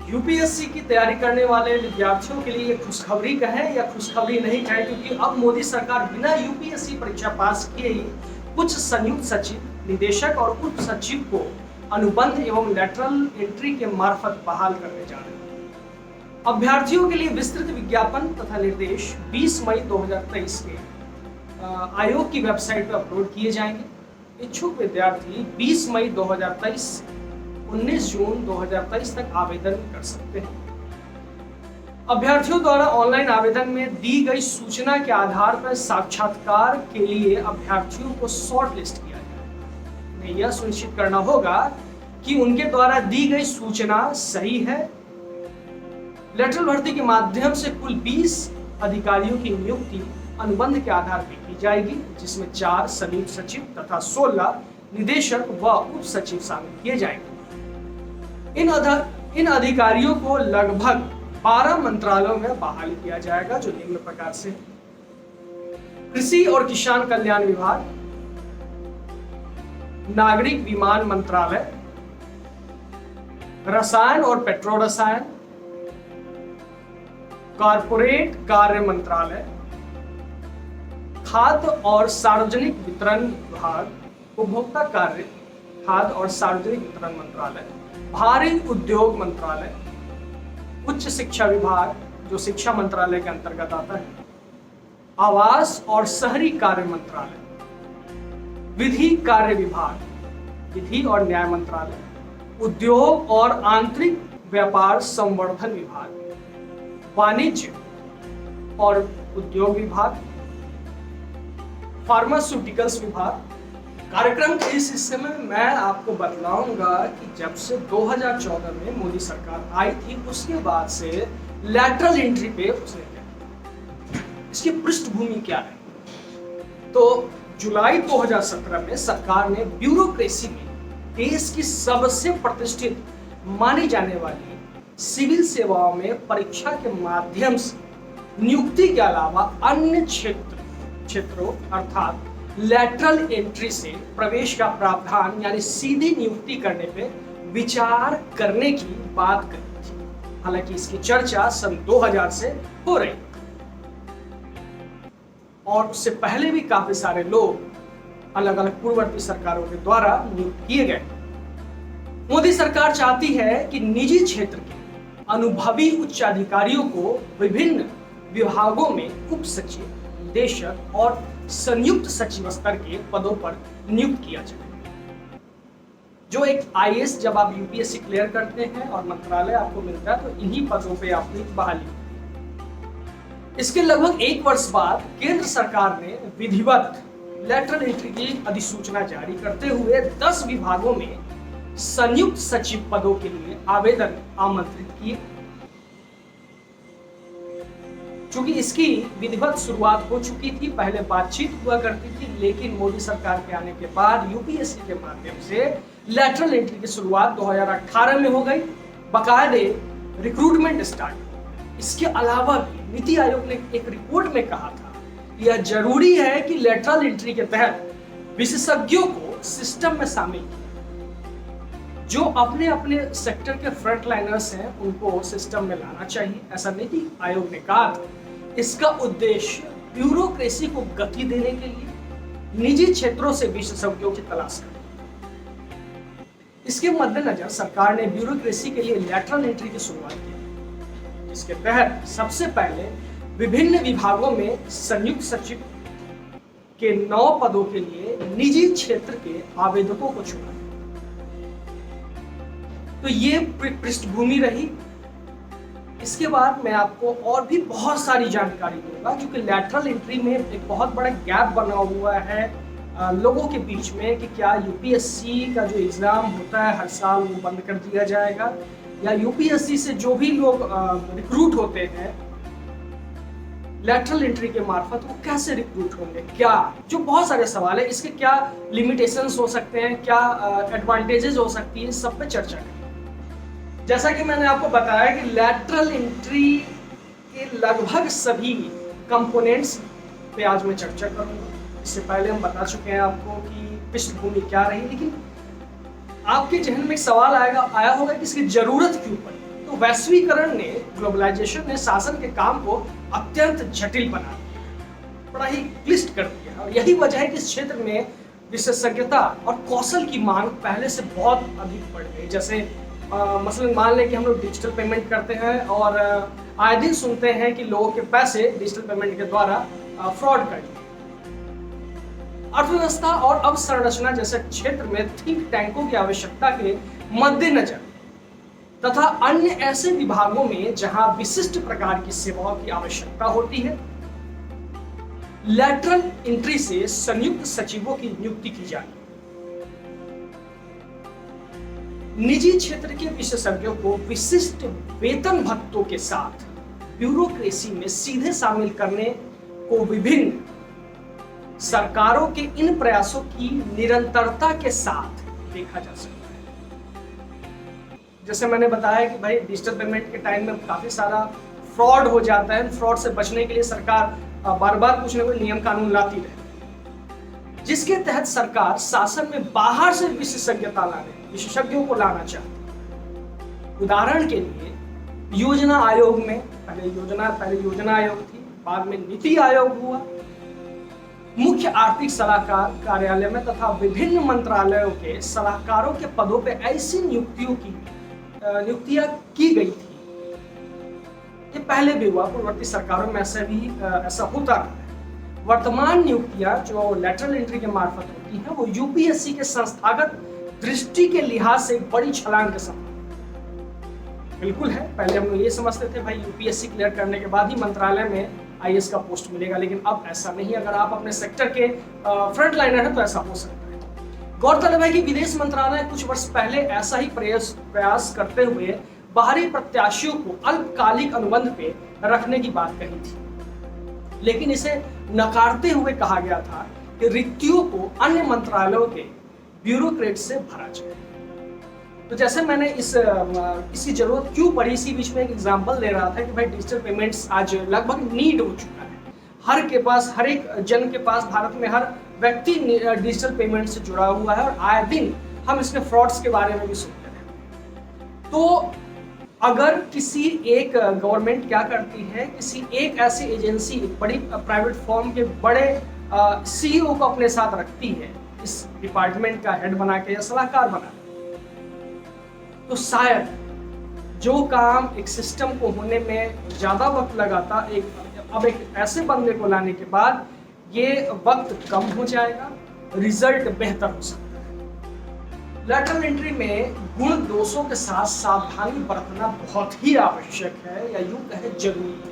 UPSC की तैयारी करने वाले विद्यार्थियों के लिए खुशखबरी कहें या खुशखबरी नहीं कहें, क्योंकि अब मोदी सरकार बिना यूपीएससी परीक्षा पास किए ही कुछ संयुक्त सचिव, निदेशक और उप सचिव को अनुबंध एवं लेटरल एंट्री के मार्फत बहाल करने जा रहे हैं। अभ्यर्थियों के लिए विस्तृत विज्ञापन तथा निर्देश 20 मई 2023 के आयोग की वेबसाइट पर अपलोड किए जाएंगे। इच्छुक विद्यार्थी 20 मई 2023 से 19 जून 2023 तक आवेदन कर सकते हैं। अभ्यर्थियों द्वारा ऑनलाइन आवेदन में दी गई सूचना के आधार पर साक्षात्कार के लिए अभ्यर्थियों को शॉर्ट लिस्ट किया जाएगा। उन्हें यह सुनिश्चित करना होगा कि उनके द्वारा दी गई सूचना सही है। लेटरल भर्ती के माध्यम से कुल 20 अधिकारियों की नियुक्ति अनुबंध के आधार पर की जाएगी, जिसमें 4 संयुक्त सचिव तथा 16 निदेशक व उप सचिव शामिल किए जाएंगे। इन अधिकारियों को लगभग 12 मंत्रालयों में बहाल किया जाएगा, जो निम्न प्रकार से कृषि और किसान कल्याण विभाग, नागरिक विमान मंत्रालय, रसायन और पेट्रो रसायन, कॉर्पोरेट कार्य मंत्रालय, खाद्य और सार्वजनिक वितरण विभाग, उपभोक्ता कार्य, खाद्य और सार्वजनिक वितरण मंत्रालय, भारी उद्योग मंत्रालय, उच्च शिक्षा विभाग जो शिक्षा मंत्रालय के अंतर्गत आता है, आवास और शहरी कार्य मंत्रालय, विधि कार्य विभाग, विधि और न्याय मंत्रालय, उद्योग और आंतरिक व्यापार संवर्धन विभाग, वाणिज्य और उद्योग विभाग, फार्मास्यूटिकल्स विभाग। कार्यक्रम के इस हिस्से में मैं आपको बतलाऊंगा कि जब से 2014 में मोदी सरकार आई थी, उसके बाद से लैटरल एंट्री पे उसने क्या, इसकी पृष्ठभूमि क्या है। तो जुलाई 2017 में सरकार ने ब्यूरोक्रेसी में देश की सबसे प्रतिष्ठित मानी जाने वाली सिविल सेवाओं में परीक्षा के माध्यम से नियुक्ति के अलावा अन्य क्षेत्रों अर्थात लैटरल एंट्री से प्रवेश का प्रावधान यानी सीधी नियुक्ति करने पे विचार करने की बात कही थी। हालांकि इसकी चर्चा सन 2000 से हो रही और उससे पहले भी काफी सारे लोग अलग अलग पूर्ववर्ती सरकारों के द्वारा नियुक्त किए गए। मोदी सरकार चाहती है कि निजी क्षेत्र के अनुभवी उच्च अधिकारियों को विभिन्न विभागों में उप सचिव, निदेशक और संयुक्त सचिव स्तर के पदों पर नियुक्त किया जाए। जो एक आईएएस जब आप यूपीएससी क्लियर करते हैं और मंत्रालय आपको मिलता है, तो इन्हीं पदों पे आपकी बहाली होती है। इसके लगभग 1 वर्ष बाद केंद्र सरकार ने विधिवत लेटरल एंट्री की अधिसूचना जारी करते हुए 10 विभागों में संयुक्त सचिव पदों के लिए आवेदन आमंत्रित किए। चूंकि इसकी विधिवत शुरुआत हो चुकी थी, पहले बातचीत हुआ करती थी, लेकिन मोदी सरकार के आने के बाद यूपीएससी के माध्यम से लैटरल एंट्री की शुरुआत 2018 में हो गई। बाकायदे रिक्रूटमेंट स्टार्ट। इसके अलावा भी नीति आयोग ने एक रिपोर्ट में कहा था, यह जरूरी है कि लैटरल एंट्री के तहत विशेषज्ञों को सिस्टम में शामिल किया। जो अपने अपने सेक्टर के फ्रंट लाइनर्स हैं, उनको सिस्टम में लाना चाहिए, ऐसा नीति आयोग ने कहा था। इसका उद्देश्य ब्यूरोक्रेसी को गति देने के लिए निजी क्षेत्रों से विशेषज्ञों की तलाश करना। इसके मद्देनजर सरकार ने ब्यूरोक्रेसी के लिए लैटरल एंट्री की शुरुआत की, जिसके तहत सबसे पहले विभिन्न विभागों में संयुक्त सचिव के 9 पदों के लिए निजी क्षेत्र के आवेदकों को चुना। तो ये पृष्ठभूमि रही। इसके बाद मैं आपको और भी बहुत सारी जानकारी दूंगा, क्योंकि लैटरल एंट्री में एक बहुत बड़ा गैप बना हुआ है लोगों के बीच में कि क्या यूपीएससी का जो एग्जाम होता है हर साल वो बंद कर दिया जाएगा, या यूपीएससी से जो भी लोग रिक्रूट होते हैं लैटरल एंट्री के मार्फत वो कैसे रिक्रूट होंगे, क्या, जो बहुत सारे सवाल है। इसके क्या लिमिटेशंस हो सकते हैं, क्या एडवांटेजेस हो सकती है, सब पे चर्चा करें। जैसा कि मैंने आपको बताया कि लैटरल एंट्री के लगभग सभी कंपोनेंट्स पे आज मैं चर्चा करूंगा। इससे पहले हम बता चुके हैं आपको कि पृष्ठभूमि क्या रही, लेकिन आपके जहन में एक सवाल आया होगा कि इसकी जरूरत क्यों पड़ी। तो वैश्वीकरण ने, ग्लोबलाइजेशन ने शासन के काम को अत्यंत जटिल बना दिया, बड़ा ही क्लिष्ट कर दिया। और यही वजह है कि इस क्षेत्र में विशेषज्ञता और कौशल की मांग पहले से बहुत अधिक बढ़ गई। जैसे मसलन मान लें कि हम लोग डिजिटल पेमेंट करते हैं और आए दिन सुनते हैं कि लोगों के पैसे डिजिटल पेमेंट के द्वारा फ्रॉड कर दिए। अर्थव्यवस्था और अवसंरचना जैसे क्षेत्र में थिंक टैंकों की आवश्यकता के मद्देनजर तथा अन्य ऐसे विभागों में जहां विशिष्ट प्रकार की सेवाओं की आवश्यकता होती है, लैटरल एंट्री से संयुक्त सचिवों की नियुक्ति की जाती है। निजी क्षेत्र के विशेषज्ञों को विशिष्ट वेतन भत्तों के साथ ब्यूरोक्रेसी में सीधे शामिल करने को विभिन्न सरकारों के इन प्रयासों की निरंतरता के साथ देखा जा सकता है। जैसे मैंने बताया कि भाई डिजिटल पेमेंट के टाइम में काफी सारा फ्रॉड हो जाता है। फ्रॉड से बचने के लिए सरकार बार बार कुछ न कुछ नियम कानून लाती रहती है, जिसके तहत सरकार शासन में बाहर से विशेषज्ञों को लाना चाहती है। उदाहरण के लिए योजना आयोग में पहले योजना आयोग थी, बाद में नीति आयोग हुआ। मुख्य आर्थिक सलाहकार कार्यालय में तथा विभिन्न मंत्रालयों के सलाहकारों के पदों पे ऐसी नियुक्तियां की गई थी। ये पहले भी हुआ, पूर्ववर्ती सरकारों में ऐसा होता रहा है। वर्तमान नियुक्तियां जो लेटरल एंट्री के मार्फत होती हैं, वो यूपीएससी के संस्थागत दृष्टि के लिहाज से एक बड़ी छलांग के समान बिल्कुल है। पहले हम लोग ये समझते थे भाई यूपीएससी क्लियर करने के बाद ही मंत्रालय में आईएएस का पोस्ट मिलेगा, लेकिन अब ऐसा नहीं। अगर आप अपने सेक्टर के फ्रंट लाइनर हैं तो ऐसा हो सकता है। गौरतलब है कि विदेश मंत्रालय कुछ वर्ष पहले ऐसा ही प्रयास करते हुए बाहरी प्रत्याशियों को अल्पकालिक अनुबंध पे रखने की बात कही थी, लेकिन इसे नकारते हुए कहा गया था कि रिक्तियों को अन्य मंत्रालयों के ब्यूरोक्रेट से भरा जाए। तो जैसे मैंने इसकी जरूरत क्यों पड़ी, इसी बीच में एक एग्जांपल दे रहा था कि भाई डिजिटल पेमेंट्स आज लगभग नीड हो चुका है। हर एक जन के पास, भारत में हर व्यक्ति डिजिटल पेमेंट से जुड़ा हुआ है और आए दिन हम इसके फ्रॉड्स के बारे में भी सुनते हैं। तो अगर किसी एक गवर्नमेंट क्या करती है, किसी एक ऐसी एजेंसी, एक बड़ी प्राइवेट फर्म के बड़े सीईओ को अपने साथ रखती है, इस डिपार्टमेंट का हेड बना के या सलाहकार बना के, तो शायद जो काम एक सिस्टम को होने में ज्यादा वक्त लगाता, अब एक ऐसे बंदे को लाने के बाद ये वक्त कम हो जाएगा, रिजल्ट बेहतर हो सकता है। लैटरल एंट्री में गुण दोषों के साथ सावधानी बरतना बहुत ही आवश्यक है, या यूं कहे जरूरी है।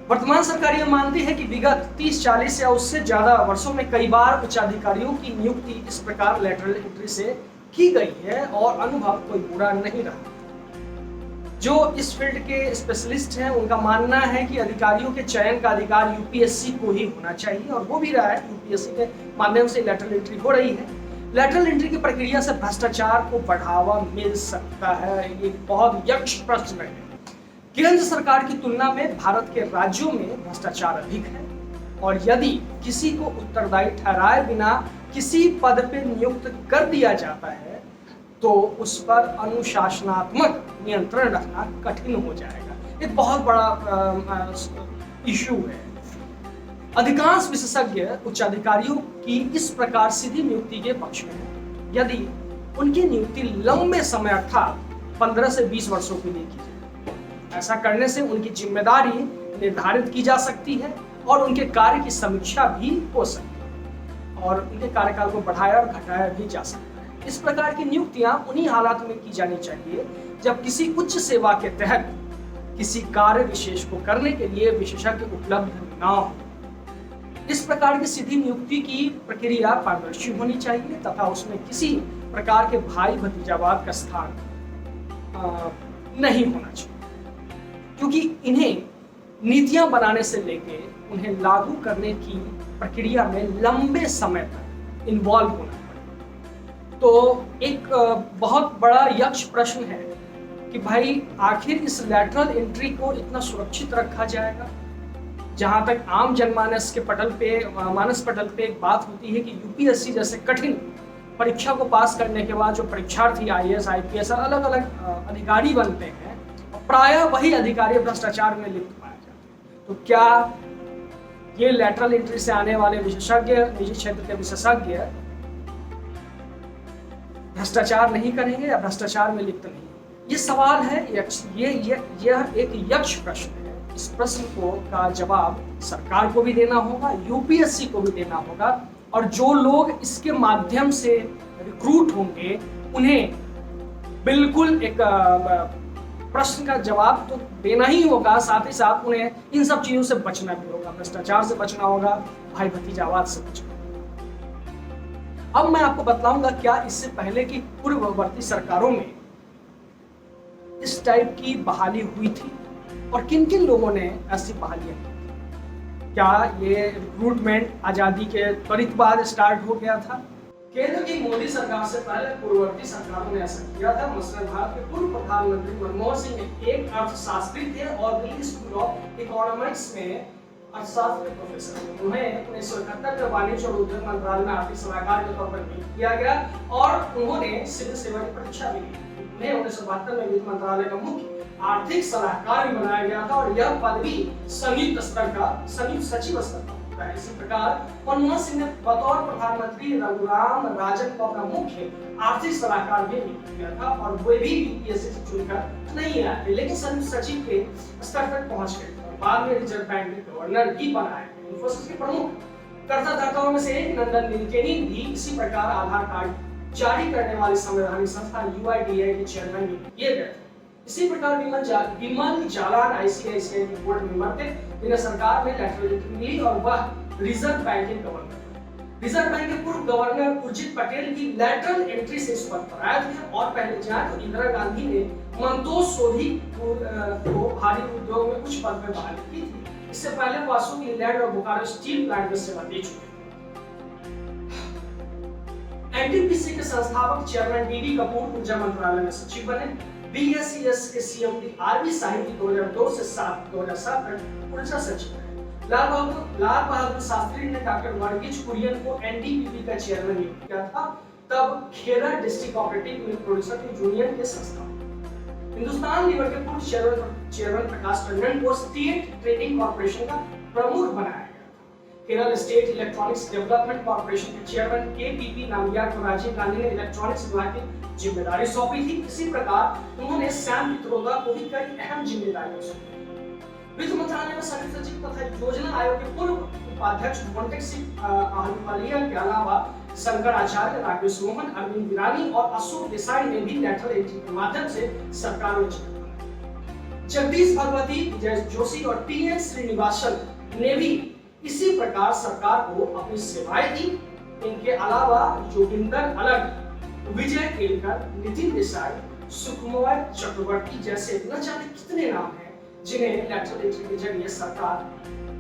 वर्तमान सरकार ये मानती है कि विगत 30-40 या उससे ज्यादा वर्षों में कई बार उच्चाधिकारियों की नियुक्ति इस प्रकार लैटरल एंट्री से की गई है और अनुभव कोई बुरा नहीं रहा। जो इस फील्ड के स्पेशलिस्ट हैं उनका मानना है कि अधिकारियों के चयन का अधिकार यूपीएससी को ही होना चाहिए, और वो भी रहा है। यूपीएससी के माध्यम से लैटरल एंट्री हो रही है। लैटरल एंट्री की प्रक्रिया से भ्रष्टाचार को बढ़ावा मिल सकता है, ये बहुत यक्ष प्रश्न है। केंद्र सरकार की तुलना में भारत के राज्यों में भ्रष्टाचार अधिक है, और यदि किसी को उत्तरदायी ठहराए बिना किसी पद पर नियुक्त कर दिया जाता है तो उस पर अनुशासनात्मक नियंत्रण रखना कठिन हो जाएगा। एक बहुत बड़ा इशू है। अधिकांश विशेषज्ञ उच्चाधिकारियों की इस प्रकार सीधी नियुक्ति के पक्ष में है, यदि उनकी नियुक्ति लंबे समय अर्थात 15 से 20 वर्षों के लिए की जाए। ऐसा करने से उनकी जिम्मेदारी निर्धारित की जा सकती है और उनके कार्य की समीक्षा भी हो सकती है, और उनके कार्यकाल को बढ़ाया और घटाया भी जा सकता है। इस प्रकार की नियुक्तियां उन्हीं हालात में की जानी चाहिए जब किसी उच्च सेवा के तहत किसी कार्य विशेष को करने के लिए विशेषज्ञ उपलब्ध न हो। इस प्रकार की सीधी नियुक्ति की प्रक्रिया पारदर्शी होनी चाहिए तथा उसमें किसी प्रकार के भाई भतीजावाद का स्थान नहीं होना चाहिए, क्योंकि इन्हें नीतियां बनाने से लेके उन्हें लागू करने की प्रक्रिया में लंबे समय तक इन्वॉल्व होना पड़ेगा। तो एक बहुत बड़ा यक्ष प्रश्न है कि भाई आखिर इस लैटरल एंट्री को इतना सुरक्षित रखा जाएगा। जहां तक आम जनमानस के मानस पटल पे एक बात होती है कि यूपीएससी जैसे कठिन परीक्षा को पास करने के बाद जो परीक्षार्थी आईएएस, आईपीएस अलग अलग अधिकारी बनते हैं, प्रायः वही अधिकारी भ्रष्टाचार में लिप्त पाए जाते हैं। तो क्या ये लैटरल एंट्री से आने वाले विशेषज्ञ, निजी क्षेत्र के विशेषज्ञ भ्रष्टाचार नहीं करेंगे या भ्रष्टाचार में लिप्त नहीं? ये सवाल है, यह एक यक्ष प्रश्न है। इस प्रश्न का जवाब सरकार को भी देना होगा, यूपीएससी को भी देना होगा, और जो लोग इसके माध्यम से रिक्रूट होंगे उन्हें बिल्कुल एक प्रश्न का जवाब तो देना ही होगा, साथ ही साथ उन्हें इन सब चीजों से बचना भी होगा, भ्रष्टाचार से बचना होगा, भाई भतीजावाद से बचना होगा। अब मैं आपको बतलाऊंगा क्या इससे पहले की पूर्ववर्ती सरकारों में इस टाइप की बहाली हुई थी और किन किन लोगों ने ऐसी बहालियां की। क्या ये रिक्रूटमेंट आजादी के त्वरित बाद स्टार्ट हो गया था? केंद्र की मोदी सरकार से पहले पूर्ववर्ती सरकारों ने ऐसा किया था। मसलन भारत के पूर्व प्रधानमंत्री मनमोहन सिंह एक अर्थशास्त्री थे और दिल्ली स्कूल ऑफ इकोनॉमिक्स में अर्थशास्त्र के प्रोफेसर थे। उन्हें 1971 में वाणिज्य और उद्योग मंत्रालय में आर्थिक सलाहकार के तौर पर नियुक्त किया गया और उन्होंने सिविल सेवा की परीक्षा भी दी। उन्हें 1972 में वित्त मंत्रालय का मुख्य आर्थिक सलाहकार भी बनाया गया था और यह पदवी संयुक्त सचिव स्तर का होता है। इसी प्रकार मनमोहन सिंह ने बतौर प्रधानमंत्री रघुराम राजन को अपना मुख्य आर्थिक सलाहकार भी नियुक्त किया था और वे भी यूपीएससी से चुनकर नहीं आए थे, लेकिन संयुक्त सचिव के स्तर तक पहुंच गए थे। बाद में रिजर्व बैंक के गवर्नर भी बनाए गए। इन्फोसिस के प्रमुख कर्ताधर्ताओं में से एक नंदन नीलकेनी भी इसी प्रकार आधार कार्ड जारी करने वाली संवैधानिक संस्था यूआईडीएआई के चेयरमैन नियुक्त किए गए थे। इसी प्रकार विमल जालान आईसीआईसीआई के बोर्ड मेंबर थे, जिन्हें सरकार में लैटरल एंट्री मिली और वह रिजर्व बैंक के गवर्नर थे। रिजर्व बैंक के पूर्व गवर्नर उर्जित पटेल की लैटरल एंट्री से इस पद पर आए थे और पहले जाए तो इंदिरा गांधी ने मंतोष सोधी को भारी उद्योग में उच्च पद में बहाली की थी। इससे पहले वो अशोक लीलैंड और बोकारो स्टील प्लांट में सेवा दे चुके थे। एनटीपीसी के संस्थापक चेयरमैन डीडी कपूर ऊर्जा मंत्रालय में सचिव बने। बीएसईएस के सीएमडी आरवी साहिबी 2002 से 2007 तक ऊर्जा सचिव रहे। लाल बहादुर शास्त्री ने डॉक्टर वर्गीज कुरियन को एनडीपीपी का चेयरमैन नियुक्त किया था, तब Kheda district cooperative milk producer union के संस्थापक। हिंदुस्तान लीवर के पूर्व चेयरमैन प्रकाश टंडन को स्टेट ट्रेडिंग कॉर्पोरेशन का प्रमुख बनाया गया था। Kerala state electronics development corporation के चेयरमैन केपीपी नामग्याल को राजीव गांधी ने इलेक्ट्रॉनिक्स विभाग की जिम्मेदारी सौंपी थी। इसी प्रकार उन्होंने सैम पित्रोदा को भी कई अहम जिम्मेदारियां सौंपी। वित्त मंत्रालय में संयुक्त सचिव तथा योजना आयोग के पूर्व उपाध्यक्ष मोंटेक सिंह अहलुवालिया के अलावा शंकराचार्य, राकेश मोहन, अरविंद विरानी और अशोक देसाई ने भी लैटरल एंट्री के माध्यम से सरकार में चिपका। जगदीश भगवती, विजय जोशी और टीएन श्रीनिवासन ने भी इसी प्रकार सरकार को अपनी सेवाएं दी। इनके अलावा जोगिंदर अलग, विजय केलकर, नितिन देसाई, सुखमय चक्रवर्ती जैसे न जाने कितने नाम हैं जिन्हें लैटरल एंट्री के जरिए सरकार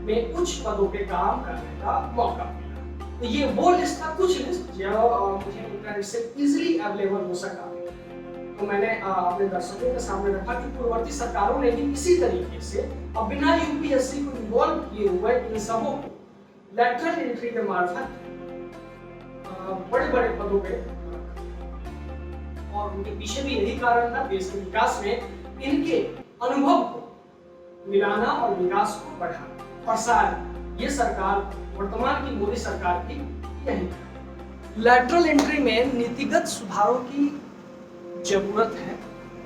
में उच्च पदों पे काम करने का मौका मिला। तो ये वो लिस्ट था, कुछ लिस्ट जो मुझे इंटरनेट से इजीली अवेलेबल हो सका, तो मैंने अपने दर्शकों के सामने रखा कि पूर्ववर्ती सरकारों ने भी इसी तरीके से अब बिना यूपीएससी को इन्वॉल्व किए हुए इन सबों को लैटरल एंट्री के मार्फत बड़े बड़े पदों पे, और उनके पीछे भी यही कारण था, देश के विकास में इनके अनुभव को मिलाना और विकास को बढ़ाना। और शायद ये सरकार, वर्तमान की मोदी सरकार की यही लैटरल एंट्री में नीतिगत सुधारों की जरूरत है।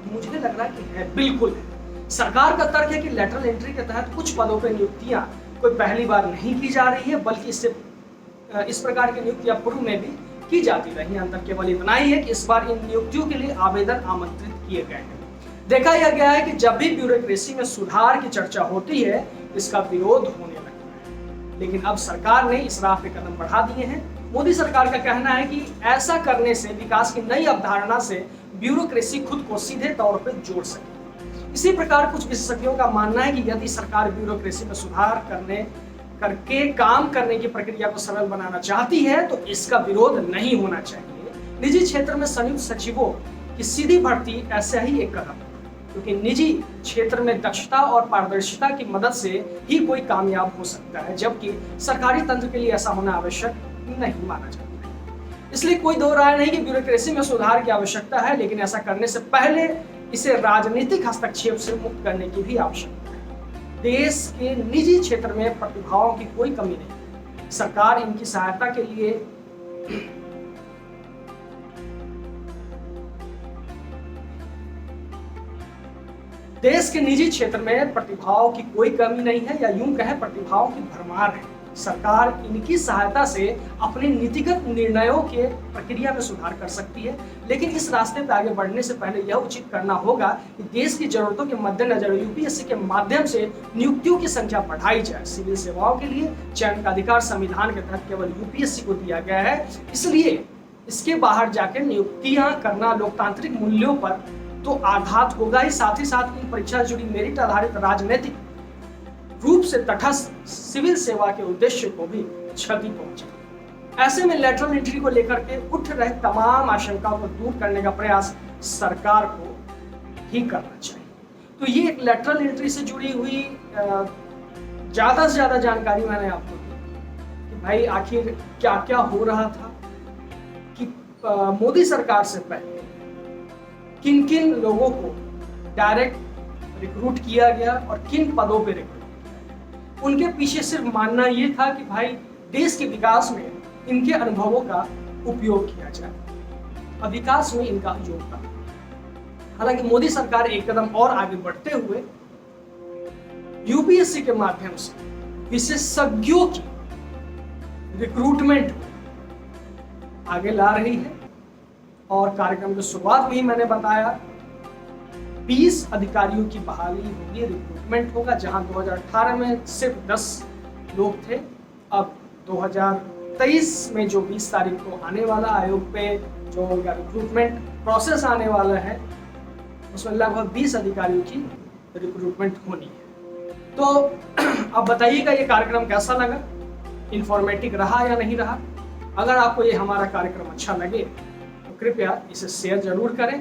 मुझे लग रहा है कि है, बिल्कुल है। सरकार का तर्क है कि लैटरल एंट्री के तहत कुछ पदों पर नियुक्तियां कोई पहली बार नहीं की जा रही है, बल्कि इस प्रकार की नियुक्तियां पूर्व में भी की जाती रही। अंतर केवल इतना ही है कि इस बार इन नियुक्तियों के लिए आवेदन आमंत्रित किए गए हैं। देखा यह गया है कि जब भी ब्यूरोक्रेसी में सुधार की चर्चा होती है, इसका विरोध होने लगता है, लेकिन अब सरकार ने इस राह पे कदम बढ़ा दिए हैं। मोदी सरकार का कहना है कि ऐसा करने से विकास की नई अवधारणा से ब्यूरोक्रेसी खुद को सीधे तौर पर जोड़ सके। इसी प्रकार कुछ विशेषज्ञों का मानना है कि यदि सरकार ब्यूरोक्रेसी में सुधार करके काम करने की प्रक्रिया को सरल बनाना चाहती है तो इसका विरोध नहीं होना चाहिए। निजी क्षेत्र में संयुक्त सचिवों की सीधी भर्ती ऐसा ही एक कदम है, क्योंकि निजी क्षेत्र में दक्षता और पारदर्शिता की मदद से ही कोई कामयाब हो सकता है, जबकि सरकारी तंत्र के लिए ऐसा होना आवश्यक नहीं माना जाता है। इसलिए कोई दो राय नहीं कि ब्यूरोक्रेसी में सुधार की आवश्यकता है, लेकिन ऐसा करने से पहले इसे राजनीतिक हस्तक्षेप से मुक्त करने की भी आवश्यकता है। देश के निजी क्षेत्र में प्रतिभाओं की कोई कमी नहीं। सरकार इनकी सहायता के लिए देश के निजी क्षेत्र में प्रतिभाओं की कोई कमी नहीं है, या यूं कहें प्रतिभाओं की भरमार है। सरकार इनकी सहायता से अपने नीतिगत निर्णयों के प्रक्रिया में सुधार कर सकती है, लेकिन इस रास्ते पर आगे बढ़ने से पहले यह उचित करना होगा कि देश की जरूरतों के मद्देनजर यूपीएससी के माध्यम से नियुक्तियों की संख्या बढ़ाई जाए। सिविल सेवाओं के लिए चयन का अधिकार संविधान के तहत केवल यूपीएससी को दिया गया है, इसलिए इसके बाहर जाकर नियुक्तियां करना लोकतांत्रिक मूल्यों पर तो आघात होगा ही, साथ इन परीक्षा से जुड़ी मेरिट आधारित राजनीतिक रूप से तटस्थ सिविल सेवा के उद्देश्य को भी क्षति पहुंचेगी। ऐसे में लेटरल एंट्री को लेकर के उठ रहे तमाम आशंकाओं को दूर करने का प्रयास सरकार को ही करना चाहिए। तो ये एक लेटरल एंट्री से जुड़ी हुई ज्यादा से ज्यादा जानकारी मैंने आपको दी कि भाई आखिर क्या क्या हो रहा था, कि मोदी सरकार से पहले किन किन लोगों को डायरेक्ट रिक्रूट किया गया और किन पदों पे रिक्रूट किया। उनके पीछे सिर्फ मानना ये था कि भाई देश के विकास में इनके अनुभवों का उपयोग किया जाए और विकास में इनका योगदान। हालांकि मोदी सरकार एक कदम और आगे बढ़ते हुए यूपीएससी के माध्यम से विशेषज्ञों की रिक्रूटमेंट आगे ला रही है, और कार्यक्रम की शुरुआत में ही मैंने बताया 20 अधिकारियों की बहाली होगी, रिक्रूटमेंट होगा। जहां 2018 में सिर्फ 10 लोग थे, अब 2023 में जो 20 तारीख को आने वाला आयोग पे जो रिक्रूटमेंट प्रोसेस आने वाला है, उसमें लगभग 20 अधिकारियों की रिक्रूटमेंट होनी है। तो अब बताइएगा ये कार्यक्रम कैसा लगा, इंफॉर्मेटिव रहा या नहीं रहा। अगर आपको ये हमारा कार्यक्रम अच्छा लगे तो कृपया इसे शेयर जरूर करें,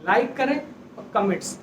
लाइक करें और कमेंट्स